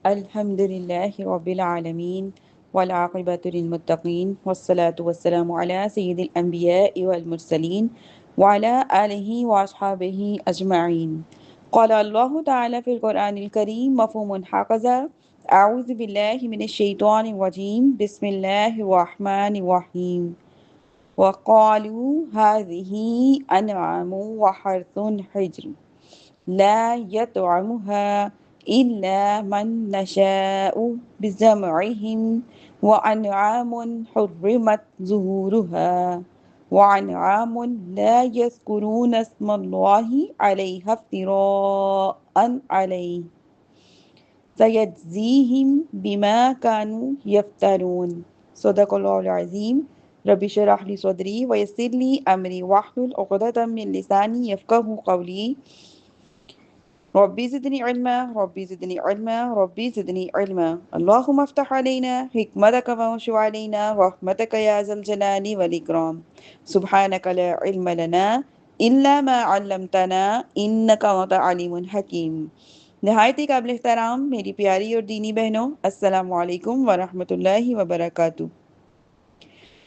الحمد لله رب العالمين والعاقبة للمتقين والصلاة والسلام على سيد الأنبياء والمرسلين وعلى آله وأصحابه أجمعين. قال الله تعالى في القرآن الكريم مفهوم حقذا. أعوذ بالله من الشيطان الرجيم بسم الله الرحمن الرحيم. وقالوا هذه أنعام وحرث حجر لا يطعمها إلا من نشاء بزمعهم وأنعام حرمت ظهورها وأنعام لا يذكرون اسم الله عليها افتراء عليه سيجزيهم بما كانوا يفترون. صدق الله العظيم. رب اشرح لي صدري ويسر لي أمري واحلل عقدة من لساني يفقهوا قولي. ربي زدني علما ربي زدني علما ربي زدني علما. اللهم افتح علينا حكمتك وانشر علينا رحمتك يا ذا الجلال والإكرام. سبحانك لا علم لنا إلا ما علمتنا إنك أنت العليم الحكيم. نہایت ہی قابل احترام میری پیاری اور دینی بہنوں، السلام علیکم ورحمۃ اللہ وبرکاتہ۔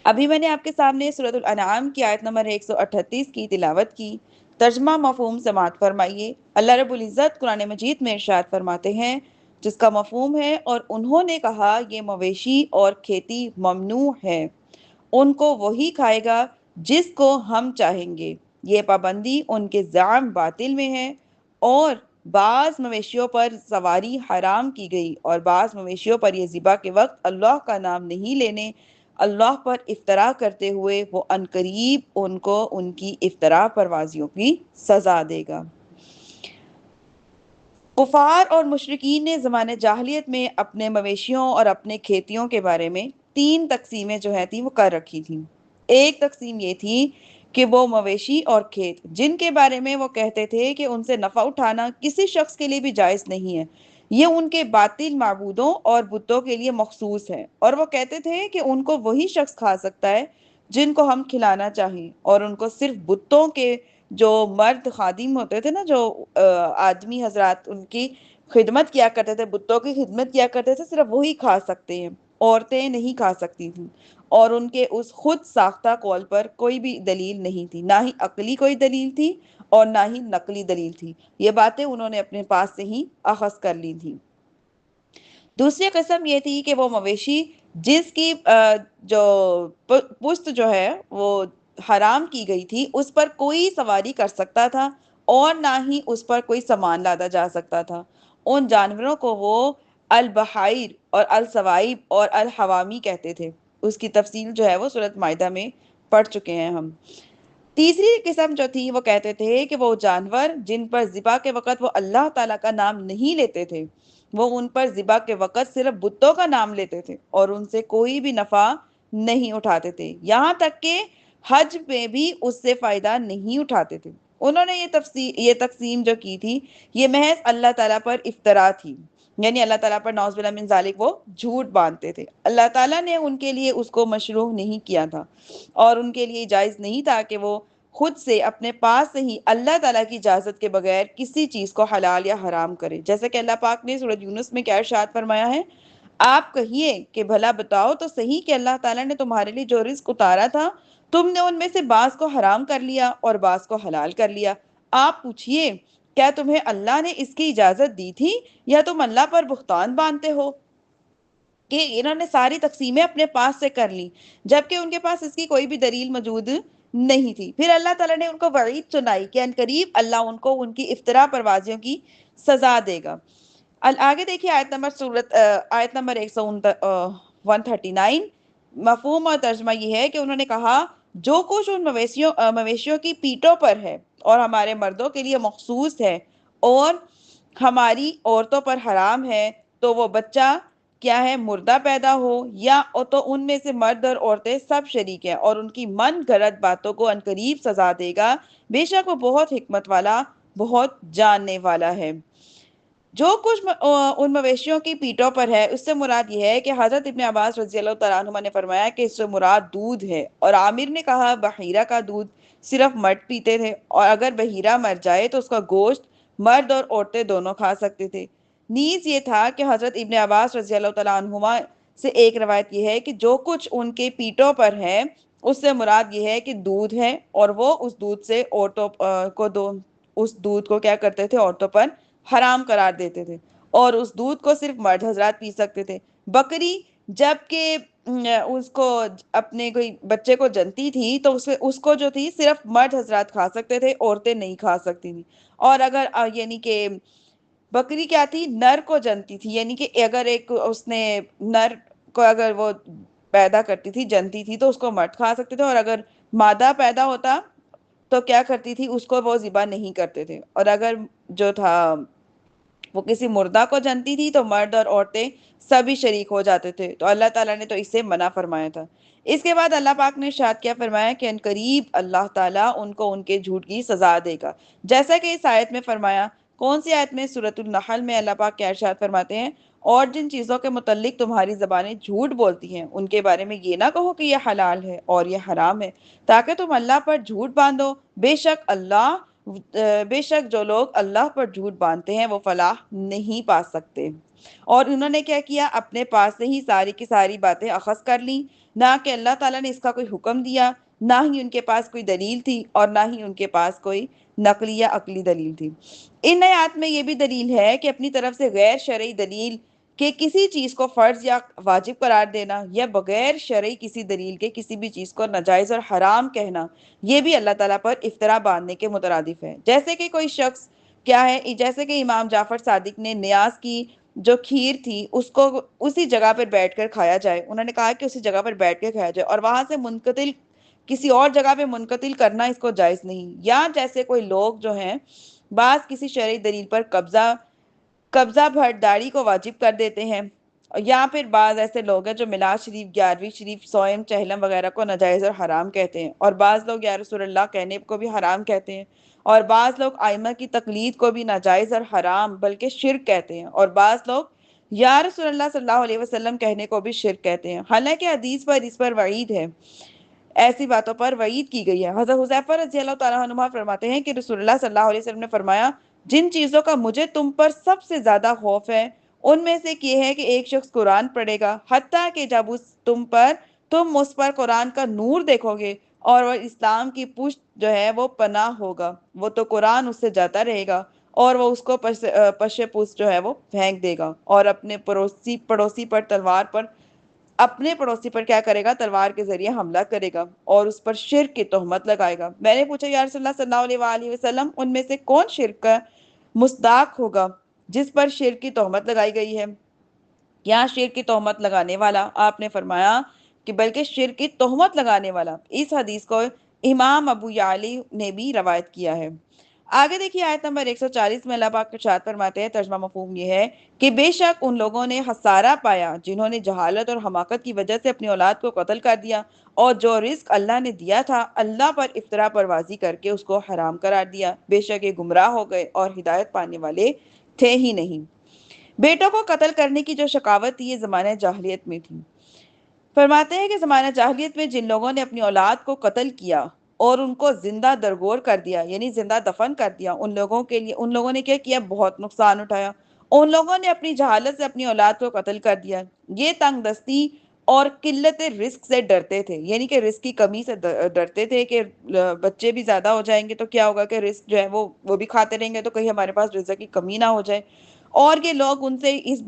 ابھی میں نے آپ کے سامنے سورۃ الانعام کی آیت نمبر 138 کی تلاوت کی۔ ترجمہ مفہوم سماعت فرمائیے۔ اللہ رب العزت قرآن مجید میں ارشاد فرماتے ہیں، جس کا مفہوم ہے اور انہوں نے کہا یہ مویشی اور کھیتی ممنوع ہے، ان کو وہی کھائے گا جس کو ہم چاہیں گے۔ یہ پابندی ان کے زعم باطل میں ہے، اور بعض مویشیوں پر سواری حرام کی گئی، اور بعض مویشیوں پر یہ ذبح کے وقت اللہ کا نام نہیں لینے، اللہ پر افطرا کرتے ہوئے وہ عنقریب ان کو ان کی افطرا پروازیوں کی سزا دے گا۔ کفار اور مشرکین نے زمانے جاہلیت میں اپنے مویشیوں اور اپنے کھیتیوں کے بارے میں 3 تقسیمیں جو ہے تھیں وہ کر رکھی تھیں۔ ایک تقسیم یہ تھی کہ وہ مویشی اور کھیت جن کے بارے میں وہ کہتے تھے کہ ان سے نفع اٹھانا کسی شخص کے لیے بھی جائز نہیں ہے، یہ ان کے باطل معبودوں اور بتوں کے لیے مخصوص ہے، اور وہ کہتے تھے کہ ان کو وہی شخص کھا سکتا ہے جن کو ہم کھلانا چاہیں، اور ان کو صرف بتوں کے جو مرد خادم ہوتے تھے نا، جو آدمی حضرات ان کی خدمت کیا کرتے تھے، بتوں کی خدمت کیا کرتے تھے، صرف وہی کھا سکتے ہیں، عورتیں نہیں کھا سکتی تھیں۔ اور ان کے اس خود ساختہ قول پر کوئی بھی دلیل نہیں تھی، نہ ہی عقلی کوئی دلیل تھی اور نہ ہی نقلی دلیل تھی، یہ باتیں انہوں نے اپنے پاس سے ہی اخذ کر لی تھی۔ دوسری قسم یہ تھی کہ وہ مویشی جس کی جو پشت جو ہے وہ حرام کی گئی تھی، اس پر کوئی سواری کر سکتا تھا اور نہ ہی اس پر کوئی سامان لادا جا سکتا تھا، ان جانوروں کو وہ البحائر اور السوائب اور الحوامی کہتے تھے۔ اس کی تفصیل جو ہے وہ سورۃ مائدہ میں پڑھ چکے ہیں ہم۔ تیسری قسم جو تھی وہ کہتے تھے کہ وہ جانور جن پر ذبح کے وقت وہ اللہ تعالیٰ کا نام نہیں لیتے تھے، وہ ان پر ذبح کے وقت صرف بتوں کا نام لیتے تھے اور ان سے کوئی بھی نفع نہیں اٹھاتے تھے، یہاں تک کہ حج میں بھی اس سے فائدہ نہیں اٹھاتے تھے۔ انہوں نے یہ تقسیم جو کی تھی، یہ محض اللہ تعالیٰ پر افطرا تھی، یعنی اللہ تعالیٰ پر نعوذ باللہ من ذالک وہ جھوٹ باندھتے تھے۔ اللہ تعالیٰ نے ان کے لیے اس کو مشروع نہیں کیا تھا، اور ان کے لیے جائز نہیں تھا کہ وہ خود سے اپنے پاس سے ہی اللہ تعالیٰ کی اجازت کے بغیر کسی چیز کو حلال یا حرام کرے، جیسا کہ اللہ پاک نے سورۃ یونس میں کیا ارشاد فرمایا ہے، آپ کہیے کہ بھلا بتاؤ تو صحیح کہ اللہ تعالیٰ نے تمہارے لیے جو رزق اتارا تھا، تم نے ان میں سے بعض کو حرام کر لیا اور بعض کو حلال کر لیا۔ آپ پوچھئے کیا تمہیں اللہ نے اس کی اجازت دی تھی یا تم اللہ پر بہتان باندھتے ہو؟ کہ انہوں نے ساری تقسیمیں اپنے پاس سے کر لی، جبکہ ان کے پاس اس کی کوئی بھی دلیل موجود نہیں تھی۔ پھر اللہ تعالیٰ نے ان کو وعید سنائی کہ عنقریب اللہ ان کو ان کی افطرا پروازیوں کی سزا دے گا۔ آگے دیکھیے آیت نمبر 139۔ مفہوم اور ترجمہ یہ ہے کہ انہوں نے کہا جو کچھ ان مویشیوں کی پیٹوں پر ہے اور ہمارے مردوں کے لیے مخصوص ہے اور ہماری عورتوں پر حرام ہے، تو وہ بچہ کیا ہے مردہ پیدا ہو یا تو ان میں سے مرد اور عورتیں سب شریک ہیں، اور ان کی من گھڑت باتوں کو عنقریب سزا دے گا، بے شک وہ بہت حکمت والا، بہت جاننے والا ہے۔ جو کچھ ان مویشیوں کی پیٹوں پر ہے، اس سے مراد یہ ہے کہ حضرت ابن عباس رضی اللہ تعالیٰ عنہ نے فرمایا کہ اس سے مراد دودھ ہے، اور عامر نے کہا بحیرہ کا دودھ صرف مرد پیتے تھے، اور اگر بحیرہ مر جائے تو اس کا گوشت مرد اور عورتیں دونوں کھا سکتے تھے۔ نیز یہ تھا کہ حضرت ابن عباس رضی اللہ تعالیٰ عنہما سے ایک روایت یہ ہے کہ جو کچھ ان کے پیٹوں پر ہے اس سے مراد یہ ہے کہ دودھ ہے، اور وہ اس دودھ سے عورتوں اس دودھ کو کیا کرتے تھے، عورتوں پر حرام قرار دیتے تھے، اور اس دودھ کو صرف مرد حضرات پی سکتے تھے۔ بکری جب کہ اس کو اپنے کوئی بچے کو جنتی تھی تو اس کو جو تھی صرف مرد حضرات کھا سکتے تھے، عورتیں نہیں کھا سکتی تھی۔ اور اگر یعنی کہ بکری کیا تھی، نر کو جنتی تھی، یعنی کہ اگر ایک اس نے نر کو اگر وہ پیدا کرتی تھی، جنتی تھی، تو اس کو مرد کھا سکتے تھے، اور اگر مادہ پیدا ہوتا تو کیا کرتی تھی، اس کو وہ ذبح نہیں کرتے تھے، اور اگر جو تھا وہ کسی مردہ کو جنتی تھی تو مرد اور عورتیں سبھی شریک ہو جاتے تھے، تو اللہ تعالیٰ نے تو اسے منع فرمایا تھا۔ اس کے بعد اللہ پاک نے ارشاد کیا فرمایا کہ ان قریب اللہ تعالیٰ ان کو ان کے جھوٹ کی سزا دے گا، جیسا کہ اس آیت میں فرمایا۔ کون سی آیت میں؟ سورۃ النحل میں اللہ پاک کیا ارشاد فرماتے ہیں، اور جن چیزوں کے متعلق تمہاری زبانیں جھوٹ بولتی ہیں ان کے بارے میں یہ نہ کہو کہ یہ حلال ہے اور یہ حرام ہے، تاکہ تم اللہ پر جھوٹ باندھو، بے شک جو لوگ اللہ پر جھوٹ باندھتے ہیں وہ فلاح نہیں پا سکتے۔ اور انہوں نے کیا کیا، اپنے پاس سے ہی ساری کی ساری باتیں اخذ کر لیں، نہ کہ اللہ تعالیٰ نے اس کا کوئی حکم دیا، نہ ہی ان کے پاس کوئی دلیل تھی، اور نہ ہی ان کے پاس کوئی نقلی یا عقلی دلیل تھی۔ ان آیات میں یہ بھی دلیل ہے کہ اپنی طرف سے غیر شرعی دلیل کہ کسی چیز کو فرض یا واجب قرار دینا، یا بغیر شرعی کسی دلیل کے کسی بھی چیز کو ناجائز اور حرام کہنا، یہ بھی اللہ تعالیٰ پر افطرا باندھنے کے مترادف ہے۔ جیسے کہ کوئی شخص کیا ہے، جیسے کہ امام جعفر صادق نے نیاز کی جو کھیر تھی اس کو اسی جگہ پر بیٹھ کر کھایا جائے، انہوں نے کہا کہ اسی جگہ پر بیٹھ کے کھایا جائے، اور وہاں سے منقطع کسی اور جگہ پہ منقطع کرنا اس کو جائز نہیں۔ یا جیسے کوئی لوگ جو ہیں بعض کسی شرعی دلیل پر قبضہ بھر داڑھی کو واجب کر دیتے ہیں، یا پھر بعض ایسے لوگ ہیں جو میلاد شریف، 11ویں شریف، سوئم، چہلم وغیرہ کو ناجائز اور حرام کہتے ہیں، اور بعض لوگ یا رسول اللہ کہنے کو بھی حرام کہتے ہیں، اور بعض لوگ ائمہ کی تقلید کو بھی ناجائز اور حرام بلکہ شرک کہتے ہیں، اور بعض لوگ یا رسول اللہ صلی اللہ علیہ وسلم کہنے کو بھی شرک کہتے ہیں، حالانکہ حدیث پر اس پر وعید ہے، ایسی باتوں پر وعید کی گئی ہے۔ حضرت حذیفہ رضی اللہ تعالیٰ عنہ فرماتے ہیں کہ رسول اللہ صلی اللہ علیہ وسلم نے فرمایا، جن چیزوں کا مجھے تم پر سب سے زیادہ خوف ہے ان میں سے ایک یہ ہے کہ ایک شخص قرآن پڑھے گا، حتیٰ کہ جب تم اس پر قرآن کا نور دیکھو گے اور وہ اسلام کی پشت جو ہے وہ پناہ ہوگا، وہ تو قرآن اس سے جاتا رہے گا اور وہ اس کو پش پوست جو ہے وہ پھینک دے گا، اور اپنے پڑوسی پر کیا کرے گا، تلوار کے ذریعے حملہ کرے گا اور اس پر شرک کی تہمت لگائے گا۔ میں نے پوچھا یا رسول اللہ صلی اللہ علیہ وآلہ وسلم، ان میں سے کون شرک کا مصداق ہوگا جس پر شرک کی تہمت لگائی گئی ہے، یا شرک کی تہمت لگانے والا؟ آپ نے فرمایا کہ بلکہ شرک کی تہمت لگانے والا۔ اس حدیث کو امام ابو یعلی نے بھی روایت کیا ہے۔ آگے دیکھیے آیت نمبر 140 میں اللہ پاک ارشاد فرماتے ہیں، ترجمہ مفہوم یہ ہے کہ بے شک ان لوگوں نے خسارہ پایا جنہوں نے جہالت اور حماقت کی وجہ سے اپنی اولاد کو قتل کر دیا، اور جو رزق اللہ نے دیا تھا اللہ پر افطرا پروازی کر کے اس کو حرام قرار دیا، بے شک یہ گمراہ ہو گئے اور ہدایت پانے والے تھے ہی نہیں۔ بیٹوں کو قتل کرنے کی جو شقاوت تھی یہ زمانہ جاہلیت میں تھی۔ فرماتے ہیں کہ زمانہ جاہلیت میں جن لوگوں نے اپنی اولاد کو قتل کیا اور ان کو زندہ درگور کر دیا، یعنی زندہ دفن کر دیا، ان لوگوں نے کیا کیا، بہت نقصان اٹھایا۔ ان لوگوں نے اپنی جہالت سے اپنی اولاد کو قتل کر دیا۔ یہ تنگ دستی اور قلت رزق سے ڈرتے تھے، یعنی کہ رزق کی کمی سے ڈرتے تھے کہ بچے بھی زیادہ ہو جائیں گے تو کیا ہوگا کہ رزق جو ہے وہ بھی کھاتے رہیں گے تو کہیں ہمارے پاس رزق کی کمی نہ ہو جائے۔ اور یہ لوگ ان سے اس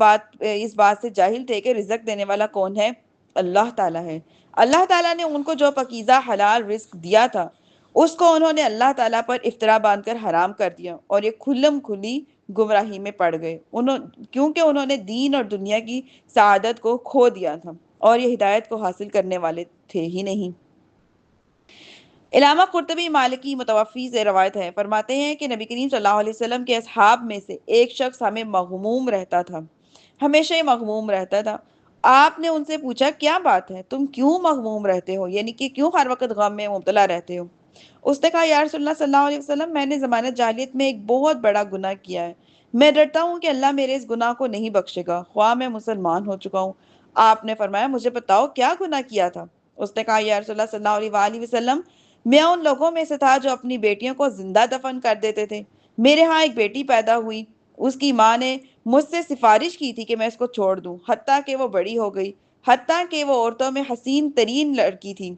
بات سے جاہل تھے کہ رزق دینے والا کون ہے، اللہ تعالیٰ ہے۔ اللہ تعالیٰ نے ان کو جو پاکیزہ حلال رزق دیا تھا اس کو انہوں نے اللہ تعالیٰ پر افطرا باندھ کر حرام کر دیا، اور یہ کھلم کھلی گمراہی میں پڑ گئے، کیونکہ انہوں نے دین اور دنیا کی سعادت کو کھو دیا تھا اور یہ ہدایت کو حاصل کرنے والے تھے ہی نہیں۔ علامہ قرطبی مالکی متوفی سے روایت ہے، فرماتے ہیں کہ نبی کریم صلی اللہ علیہ وسلم کے اصحاب میں سے ایک شخص ہمیں مغموم رہتا تھا، ہمیشہ ہی مغموم رہتا تھا۔ آپ نے ان سے پوچھا کیا بات ہے، تم کیوں مغموم رہتے ہو، یعنی کہ کیوں ہر وقت غم میں مبتلا رہتے ہو؟ اس نے کہا یا رسول اللہ صلی اللہ علیہ وسلم، میں نے زمانہ جاہلیت میں ایک بہت بڑا گناہ کیا ہے، میں ڈرتا ہوں کہ اللہ میرے اس گناہ کو نہیں بخشے گا، خواہ میں مسلمان ہو چکا ہوں۔ آپ نے فرمایا مجھے بتاؤ کیا گناہ کیا تھا؟ اس نے کہا یا رسول اللہ صلی اللہ علیہ وآلہ وسلم، میں ان لوگوں میں سے تھا جو اپنی بیٹیوں کو زندہ دفن کر دیتے تھے۔ میرے ہاں ایک بیٹی پیدا ہوئی، اس کی ماں نے مجھ سے سفارش کی تھی کہ میں اس کو چھوڑ دوں، حتیٰ کہ وہ بڑی ہو گئی، حتیٰ کہ وہ عورتوں میں حسین ترین لڑکی تھی۔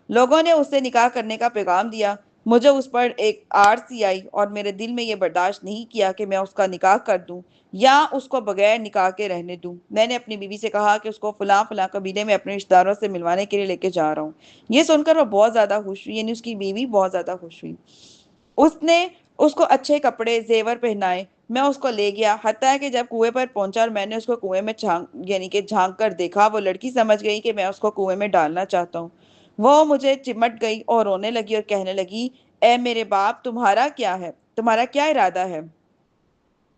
لوگوں نے اس سے نکاح کرنے کا پیغام دیا، مجھے اس پر ایک آڑ سی آئی اور میرے دل میں یہ برداشت نہیں کیا کہ میں اس کا نکاح کر دوں یا اس کو بغیر نکاح کے رہنے دوں۔ میں نے اپنی بیوی سے کہا کہ اس کو فلاں فلاں قبیلے میں اپنے رشتہ داروں سے ملوانے کے لیے لے کے جا رہا ہوں۔ یہ سن کر وہ بہت زیادہ خوش ہوئی، یعنی اس کی بیوی بہت زیادہ خوش ہوئی۔ اس نے اس کو اچھے کپڑے زیور پہنائے، میں اس کو لے گیا، حتیٰ کہ جب کنویں پر پہنچا اور میں نے اس کو کنویں میں جھانک کر دیکھا، وہ لڑکی سمجھ گئی کہ میں اس کو کنویں میں ڈالنا چاہتا ہوں۔ وہ مجھے چمٹ گئی اور رونے لگی اور کہنے لگی، اے میرے باپ، تمہارا کیا ہے؟ تمہارا کیا ارادہ ہے؟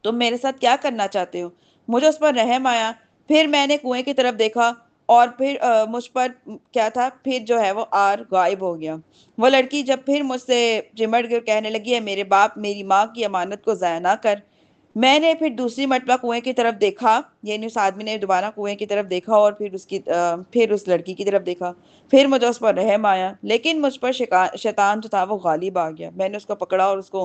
تم میرے ساتھ کیا کرنا چاہتے ہو؟ مجھے اس پر رحم آیا، پھر میں نے کنویں کی طرف دیکھا اور پھر مجھ پر کیا تھا، پھر جو ہے وہ آر غائب ہو گیا۔ وہ لڑکی جب پھر مجھ سے چمٹ گئی اور کہنے لگی، ہے میرے باپ، میری ماں کی امانت کو ضائع نہ کر۔ میں نے پھر دوسری مرتبہ کنویں کی طرف دیکھا، یعنی اس آدمی نے دوبارہ کنویں کی طرف دیکھا اور پھر اس لڑکی کی طرف دیکھا، پھر مجھے اس پر رحم آیا، لیکن مجھ پر شیطان جو تھا وہ غالب آ گیا۔ میں نے اس کو پکڑا اور اس کو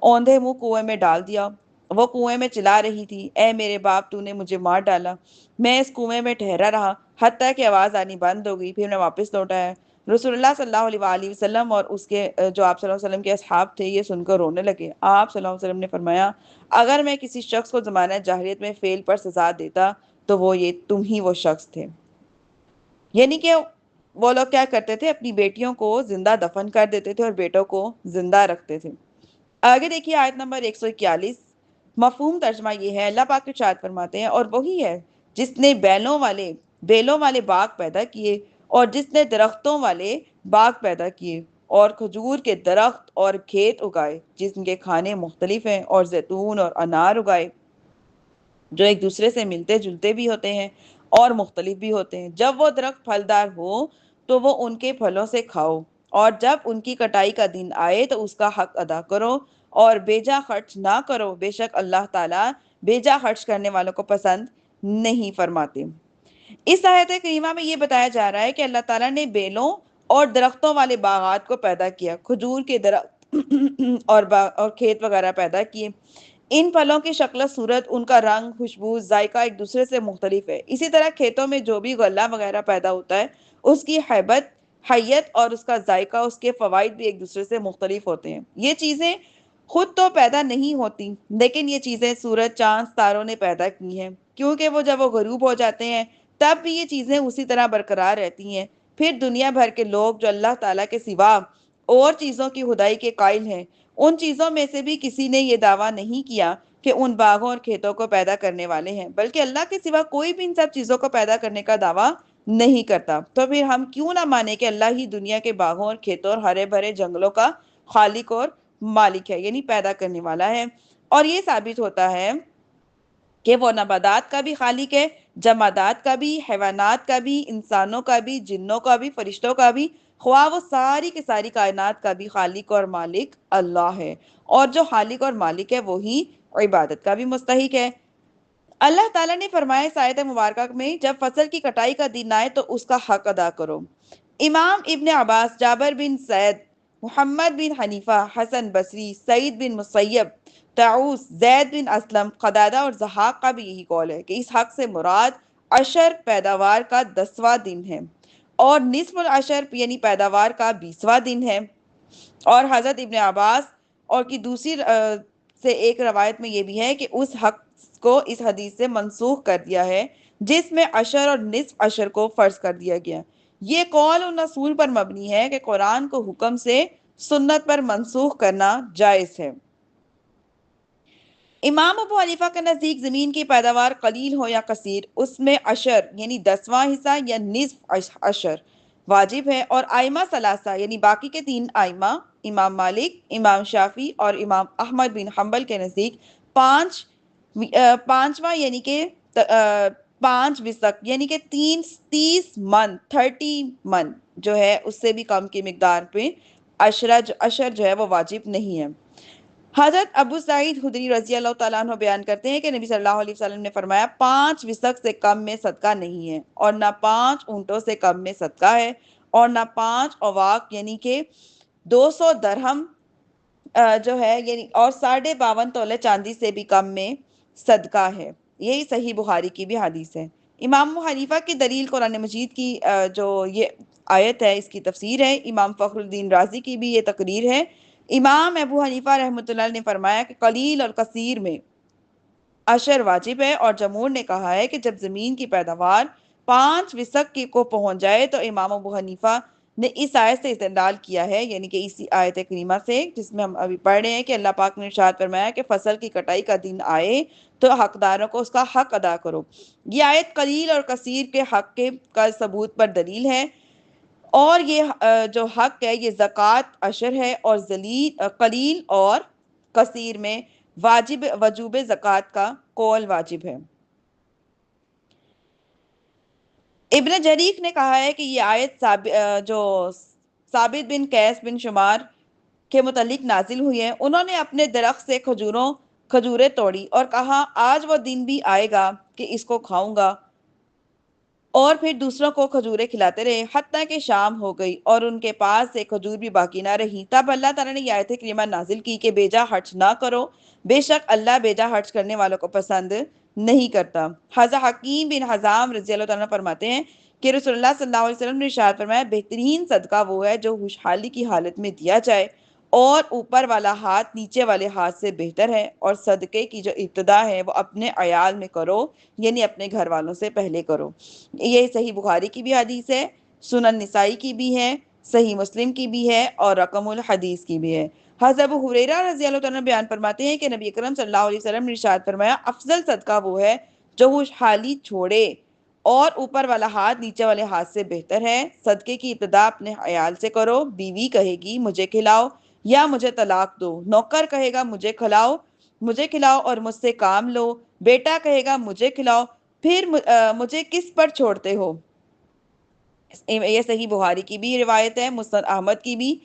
اوندھے منہ کنویں میں ڈال دیا۔ وہ کنویں میں چلا رہی تھی، اے میرے باپ، تو نے مجھے مار ڈالا۔ میں اس کنویں میں ٹھہرا رہا حتیٰ کہ آواز آنی بند ہو گئی، پھر میں واپس لوٹ آیا۔ رسول اللہ صلی اللہ علیہ وآلہ وسلم اور اس کے جو آپ صلی اللہ علیہ وسلم کے اصحاب تھے یہ سن کر رونے لگے۔ آپ صلی اللہ علیہ وسلم نے فرمایا، اگر میں کسی شخص کو زمانہ جاہلیت میں فعل پر سزا دیتا تو وہ یہ تم ہی وہ شخص تھے۔ یعنی کہ وہ لوگ کیا کرتے تھے، اپنی بیٹیوں کو زندہ دفن کر دیتے تھے اور بیٹوں کو زندہ رکھتے تھے۔ آگے دیکھیے آیت نمبر 141، مفہوم ترجمہ یہ ہے، اللہ پاک ارشاد فرماتے ہیں، اور وہی ہے جس نے بیلوں والے باغ پیدا کیے اور جس نے درختوں والے باغ پیدا کیے اور کھجور کے درخت اور کھیت اگائے جن کے کھانے مختلف ہیں، اور زیتون اور انار اگائے جو ایک دوسرے سے ملتے جلتے بھی ہوتے ہیں اور مختلف بھی ہوتے ہیں۔ جب وہ درخت پھلدار ہو تو وہ ان کے پھلوں سے کھاؤ، اور جب ان کی کٹائی کا دن آئے تو اس کا حق ادا کرو اور بیجا خرچ نہ کرو، بے شک اللہ تعالیٰ بیجا خرچ کرنے والوں کو پسند نہیں فرماتے۔ اس آیت کریمہ میں یہ بتایا جا رہا ہے کہ اللہ تعالیٰ نے بیلوں اور درختوں والے باغات کو پیدا کیا، کھجور کے درخت اور کھیت وغیرہ پیدا کیے۔ ان پھلوں کی شکل و صورت، ان کا رنگ، خوشبو، ذائقہ ایک دوسرے سے مختلف ہے۔ اسی طرح کھیتوں میں جو بھی غلہ وغیرہ پیدا ہوتا ہے اس کی حیت اور اس کا ذائقہ، اس کے فوائد بھی ایک دوسرے سے مختلف ہوتے ہیں۔ یہ چیزیں خود تو پیدا نہیں ہوتی، لیکن یہ چیزیں سورج، چاند، ستاروں نے پیدا کی ہیں، کیونکہ جب وہ غروب ہو جاتے ہیں تب بھی یہ چیزیں اسی طرح برقرار رہتی ہیں۔ پھر دنیا بھر کے لوگ جو اللہ تعالیٰ کے سوا اور چیزوں کی خدائی کے قائل ہیں، ان چیزوں میں سے بھی کسی نے یہ دعویٰ نہیں کیا کہ ان باغوں اور کھیتوں کو پیدا کرنے والے ہیں، بلکہ اللہ کے سوا کوئی بھی ان سب چیزوں کو پیدا کرنے کا دعویٰ نہیں کرتا۔ تو پھر ہم کیوں نہ مانیں کہ اللہ ہی دنیا کے باغوں اور کھیتوں اور ہرے بھرے جنگلوں کا خالق اور مالک ہے، یعنی پیدا کرنے والا ہے۔ اور یہ ثابت ہوتا ہے کہ وہ نباتات کا بھی خالق ہے، جمادات کا بھی، حیوانات کا بھی، انسانوں کا بھی، جنوں کا بھی، فرشتوں کا بھی، خواہ وہ ساری کی ساری کائنات کا بھی خالق اور مالک اللہ ہے، اور جو خالق اور مالک ہے وہی عبادت کا بھی مستحق ہے۔ اللہ تعالیٰ نے فرمایا اس آیت مبارکہ میں، جب فصل کی کٹائی کا دن آئے تو اس کا حق ادا کرو۔ امام ابن عباس، جابر بن سعید، محمد بن حنیفہ، حسن بصری، سعید بن مسیب، طاؤس، زید بن اسلم، قدادہ اور ضحاک کا بھی یہی قول ہے کہ اس حق سے مراد عشر پیداوار کا 10واں دن ہے، اور نصف العشر یعنی پیداوار کا 20واں دن ہے۔ اور حضرت ابن عباس اور کی دوسری سے ایک روایت میں یہ بھی ہے کہ اس حق کو اس حدیث سے منسوخ کر دیا ہے جس میں عشر اور نصف عشر کو فرض کر دیا گیا۔ یہ قول ان اصول پر مبنی ہے کہ قرآن کو حکم سے سنت پر منسوخ کرنا جائز ہے۔ امام ابو حنیفہ کے نزدیک زمین کی پیداوار قلیل ہو یا کثیر، اس میں عشر یعنی 10واں حصہ یا نصف عشر واجب ہے، اور ائمہ ثلاثہ یعنی باقی کے 3 ائمہ، امام مالک، امام شافی اور امام احمد بن حنبل کے نزدیک پانچواں یعنی کہ 5 وسق یعنی کہ 30 من 30 من جو ہے اس سے بھی کم کی مقدار پہ عشر جو ہے وہ واجب نہیں ہے۔ حضرت ابو سعید خدری رضی اللہ تعالیٰ عنہ بیان کرتے ہیں کہ نبی صلی اللہ علیہ وسلم نے فرمایا، 5 وسق سے کم میں صدقہ نہیں ہے، اور نہ 5 اونٹوں سے کم میں صدقہ ہے، اور نہ 5 اواق یعنی کہ 200 درہم جو ہے یعنی اور 52.5 تولے چاندی سے بھی کم میں صدقہ ہے۔ یہی صحیح بخاری کی بھی حدیث ہے۔ امام ابو حنیفہ کی دلیل قرآن مجید کی جو یہ آیت ہے، اس کی تفسیر ہے۔ امام فخر الدین رازی کی بھی یہ تقریر ہے۔ امام ابو حنیفہ رحمۃ اللہ نے فرمایا کہ قلیل اور کثیر میں عشر واجب ہے، اور جمہور نے کہا ہے کہ جب زمین کی پیداوار 5 وسق کو پہنچ جائے تو امام ابو حنیفہ نے اس آیت سے استدلال کیا ہے، یعنی کہ اسی آیت کریمہ سے جس میں ہم ابھی پڑھ رہے ہیں کہ اللہ پاک نے ارشاد فرمایا کہ فصل کی کٹائی کا دن آئے تو حقداروں کو اس کا حق ادا کرو۔ یہ آیت قلیل اور کثیر کے حق کے کا ثبوت پر دلیل ہے، اور یہ جو حق ہے یہ زکوٰۃ عشر ہے، اور قلیل اور کثیر میں وجوب زکوٰۃ کا قول واجب ہے۔ ابن جریح نے کہا ہے کہ یہ آیت جو ثابت بن قیس بن شمار کے متعلق نازل ہوئی ہے۔ انہوں نے اپنے درخت سے کھجوریں توڑی اور کہا آج وہ دن بھی آئے گا کہ اس کو کھاؤں گا، اور پھر دوسروں کو کھجوریں کھلاتے رہے حتیٰ کہ شام ہو گئی اور ان کے پاس سے کھجور بھی باقی نہ رہی۔ تب اللہ تعالیٰ نے یہ آیت کریمہ نازل کی کہ بیجا خرچ نہ کرو، بے شک اللہ بیجا خرچ کرنے والوں کو پسند نہیں کرتا۔ حضرت حکیم بن حزام رضی اللہ تعالیٰ فرماتے ہیں کہ رسول اللہ صلی اللہ علیہ وسلم نے ارشاد فرمایا بہترین صدقہ وہ ہے جو خوشحالی کی حالت میں دیا جائے، اور اوپر والا ہاتھ نیچے والے ہاتھ سے بہتر ہے، اور صدقے کی جو ابتدا ہے وہ اپنے عیال میں کرو، یعنی اپنے گھر والوں سے پہلے کرو۔ یہ صحیح بخاری کی بھی حدیث ہے، سنن نسائی کی بھی ہے، صحیح مسلم کی بھی ہے، اور رقم الحدیث کی بھی ہے۔ حضرت ابو ہریرہ رضی اللہ تعالیٰ بیان فرماتے ہیں کہ نبی اکرم صلی اللہ علیہ وسلم نے ارشاد فرمایا افضل صدقہ وہ ہے جو خوشحالی چھوڑے، اور اوپر والا ہاتھ نیچے والے ہاتھ سے بہتر ہے۔ صدقے کی ابتدا اپنے عیال سے کرو۔ بیوی کہے گی مجھے کھلاؤ یا مجھے طلاق دو، نوکر کہے گا مجھے کھلاؤ اور مجھ سے کام لو، بیٹا کہے گا مجھے کھلاؤ، پھر مجھے کس پر چھوڑتے ہو۔ یہ صحیح بخاری کی بھی روایت ہے، مسند احمد کی بھی۔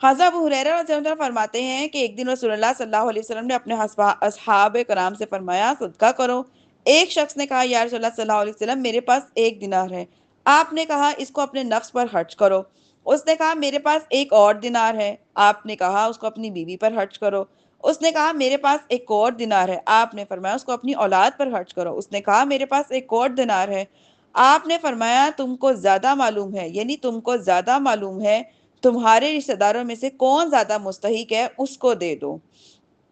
حضرت ابو ہریرہ رضی اللہ عنہ فرماتے ہیں کہ ایک دن رسول اللہ صلی اللہ علیہ وسلم نے اپنے اصحاب کرام سے فرمایا صدقہ کرو۔ ایک شخص نے کہا یا رسول اللہ صلی اللہ علیہ وسلم میرے پاس 1 دینار ہے۔ آپ نے کہا اس کو اپنے نفس پر خرچ کرو۔ اس نے کہا میرے پاس 1 اور دینار ہے۔ آپ نے کہا اس کو اپنی بیوی پر خرچ کرو۔ اس نے کہا میرے پاس 1 اور دینار ہے۔ آپ نے فرمایا اس کو اپنی اولاد پر خرچ کرو۔ اس نے کہا میرے پاس 1 اور دینار ہے۔ آپ نے فرمایا تم کو زیادہ معلوم ہے، یعنی تم کو زیادہ معلوم ہے تمہارے رشتہ داروں میں سے کون زیادہ مستحق ہے، اس کو دے دو۔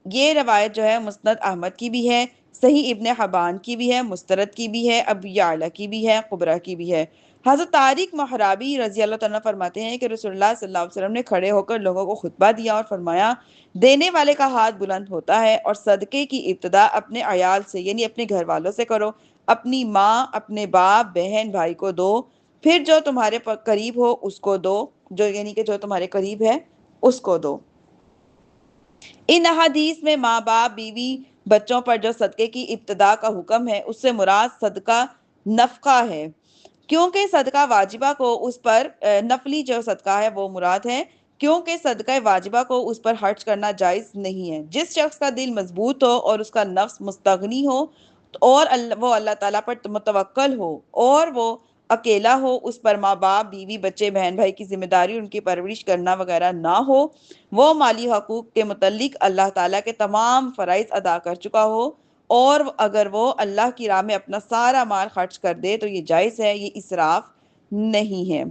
یہ روایت جو ہے مسند احمد کی بھی ہے، صحیح ابن حبان کی بھی ہے، مسترد کی بھی ہے، ابو یعلا کی بھی ہے، قبرہ کی بھی ہے۔ حضرت طارق محرابی رضی اللہ تعالیٰ فرماتے ہیں کہ رسول اللہ صلی اللہ علیہ وسلم نے کھڑے ہو کر لوگوں کو خطبہ دیا اور فرمایا دینے والے کا ہاتھ بلند ہوتا ہے، اور صدقے کی ابتدا اپنے عیال سے یعنی اپنے گھر والوں سے کرو، اپنی ماں، اپنے باپ، بہن، بھائی کو دو، پھر جو تمہارے قریب ہو اس کو دو، یعنی کہ جو تمہارے قریب ہے اس کو دو۔ ان احادیث میں ماں باپ، بیوی، بچوں پر جو صدقے کی ابتدا کا حکم ہے اس سے مراد صدقہ نفقہ ہے، کیونکہ صدقہ واجبہ کو اس پر نفلی جو صدقہ ہے وہ مراد ہے، کیونکہ صدقہ واجبہ کو اس پر خرچ کرنا جائز نہیں ہے۔ جس شخص کا دل مضبوط ہو اور اس کا نفس مستغنی ہو، اور وہ اللہ تعالیٰ پر متوکل ہو، اور وہ اکیلا ہو، اس پر ماں باپ، بیوی، بچے، بہن بھائی کی ذمہ داری، ان کی پرورش کرنا وغیرہ نہ ہو، وہ مالی حقوق کے متعلق اللہ تعالیٰ کے تمام فرائض ادا کر چکا ہو، اور اگر وہ اللہ کی راہ میں اپنا سارا مال خرچ کر دے تو یہ جائز ہے، یہ اسراف نہیں ہے۔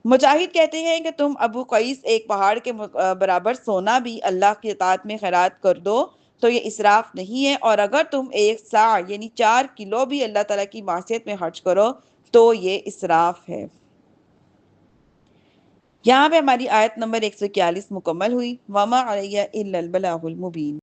مجاہد کہتے ہیں کہ تم ابو قیس ایک پہاڑ کے برابر سونا بھی اللہ کی اطاعت میں خیرات کر دو تو یہ اسراف نہیں ہے، اور اگر تم 1 صاع یعنی 4 کلو بھی اللہ تعالیٰ کی معصیت میں خرچ کرو تو یہ اسراف ہے۔ یہاں پہ ہماری آیت نمبر 141 مکمل ہوئی۔ وَمَا عَلَيَّ إِلَّا الْبَلَاغُ الْمُبِينُ۔